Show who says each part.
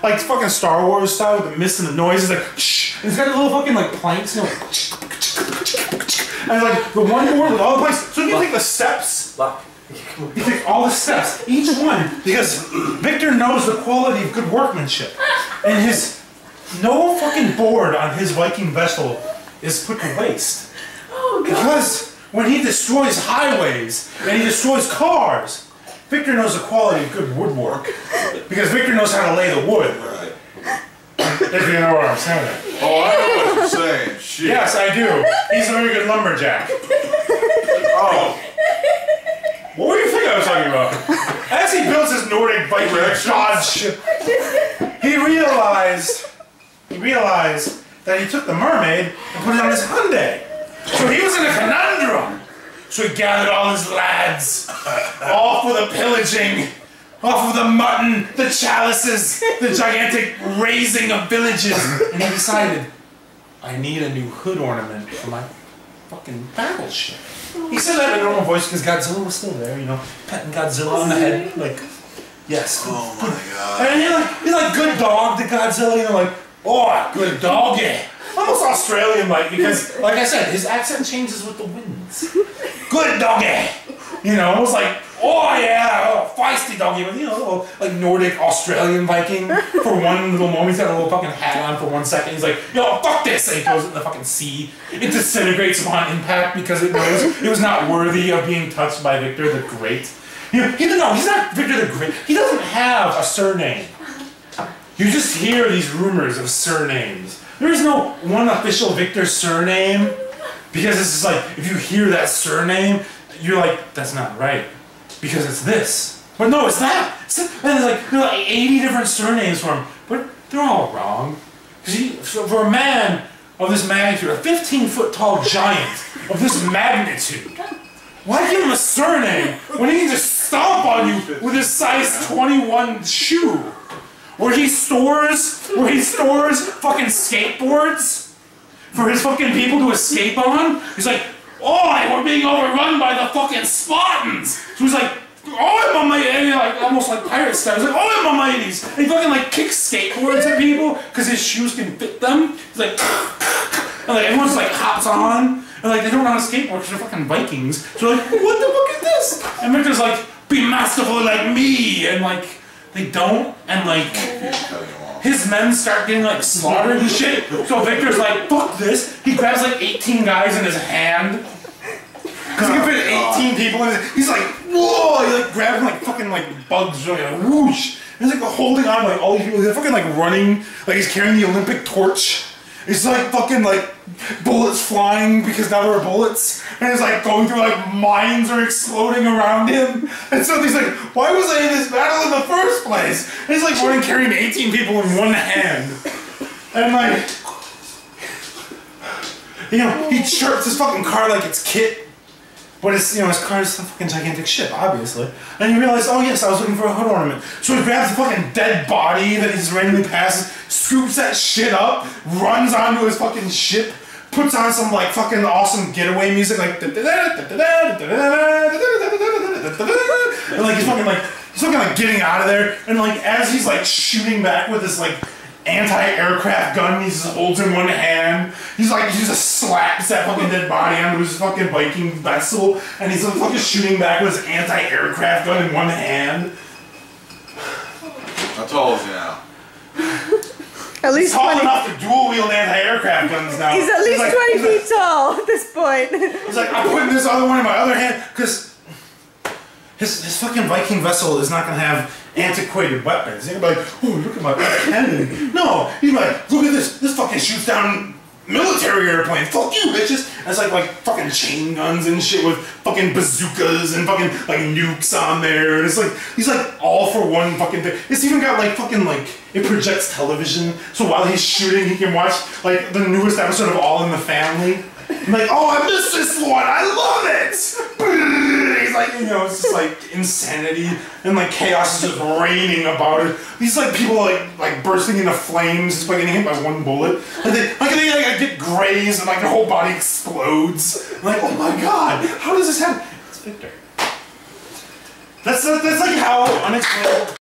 Speaker 1: like fucking Star Wars style with the mist and the noises, like shh. And it's got little fucking like planks, you know, like, and like the one door with all the planks. So you take the steps. You take all the steps, each one, because Victor knows the quality of good workmanship, and no fucking board on his Viking vessel is put to waste.
Speaker 2: Oh, God.
Speaker 1: Because when he destroys highways and he destroys cars, Victor knows the quality of good woodwork. Because Victor knows how to lay the wood.
Speaker 3: Right.
Speaker 1: If you know what I'm saying.
Speaker 3: Oh, I know what you're saying. Shit.
Speaker 1: Yes, I do. He's a very good lumberjack.
Speaker 3: Oh.
Speaker 1: What were you thinking I was talking about? As he builds his Nordic Viking god ship, he realized that he took the mermaid and put it on his Hyundai. So he was in a conundrum. So he gathered all his lads, all for the pillaging, all for the mutton, the chalices, the gigantic raising of villages. And he decided, I need a new hood ornament for my fucking battleship. He said that in a normal voice because Godzilla was still there, you know, petting Godzilla on the head, like, yes.
Speaker 3: Oh my God.
Speaker 1: And he's like good dog to Godzilla, you know, like, oh, good doggy. Almost Australian-like, because, like I said, his accent changes with the winds. Good doggy. You know, almost like, oh yeah, oh, feisty doggy, but you know, little, like Nordic Australian Viking. For one little moment, he's got a little fucking hat on for 1 second. He's like, yo, fuck this! And he goes in the fucking sea. It disintegrates upon impact because it knows it was not worthy of being touched by Victor the Great. You know, he's not Victor the Great. He doesn't have a surname. You just hear these rumors of surnames. There is no one official Victor surname, because it's just like, if you hear that surname, you're like, that's not right, because it's this. But no, it's that. And there's like, there are like 80 different surnames for him, but they're all wrong. So for a man of this magnitude, a 15-foot tall giant of this magnitude, why give him a surname when he can just stomp on you with his size 21 shoe? Where he stores fucking skateboards for his fucking people to escape on. He's like, oh, we're being overrun by the fucking Spartans. So he's like, oh, I'm on my, and like almost like pirate style. He's like, oh, I'm on my 80s. And he fucking like kicks skateboards at people because his shoes can fit them. He's like, and like everyone's like hops on, and like they don't know how to skateboard because they're fucking Vikings. So they're like, what the fuck is this? And Victor's like, be masterful like me, and like. They don't, and like, his men start getting like slaughtered and shit. So Victor's like, fuck this. He grabs like 18 guys in his hand. Cause he can fit 18 people in his, he's like, whoa, he like grabs like fucking like bugs, like whoosh. And he's like holding on like all these people, they're fucking like running, like he's carrying the Olympic torch. It's like fucking like bullets flying because now there are bullets, and it's like going through like mines are exploding around him. And so he's like, why was I in this battle in the first place? And he's like running carrying 18 people in one hand. And like, you know, he chirps his fucking car like it's Kit. But it's, you know, his car is a fucking gigantic ship, obviously. And he realized, oh yes, I was looking for a hood ornament. So he grabs the fucking dead body that he just randomly passes, scoops that shit up, runs onto his fucking ship, puts on some like fucking awesome getaway music, like and like he's fucking like getting out of there, and like as he's like shooting back with this like anti-aircraft gun, he just holds in one hand. He just slaps that fucking dead body onto his fucking Viking vessel, and he's like fucking shooting back with his anti-aircraft gun in one hand.
Speaker 3: How tall is he now?
Speaker 2: At least
Speaker 1: he's tall
Speaker 2: 20.
Speaker 1: enough to dual-wield anti-aircraft guns now.
Speaker 2: He's at least
Speaker 1: like,
Speaker 2: 20 feet tall at this point.
Speaker 1: He's like, I'm putting this other one in my other hand, because his fucking Viking vessel is not going to have antiquated weapons. He's gonna be like, oh, look at my cannon. No, he's like, look at this. This fucking shoots down military airplanes. Fuck you, bitches. And it's like fucking chain guns and shit with fucking bazookas and fucking like nukes on there. And it's like, he's like all for one fucking thing. It's even got like fucking like, it projects television. So while he's shooting, he can watch like the newest episode of All in the Family. I'm like, oh, I missed this one. I love it. He's like, you know, it's just like insanity and like chaos is just raining about it. These like people like bursting into flames, just like getting hit by one bullet. And they get grazed and like their whole body explodes. I'm like, oh my god, how does this happen? It's Victor. That's like how unexplainable.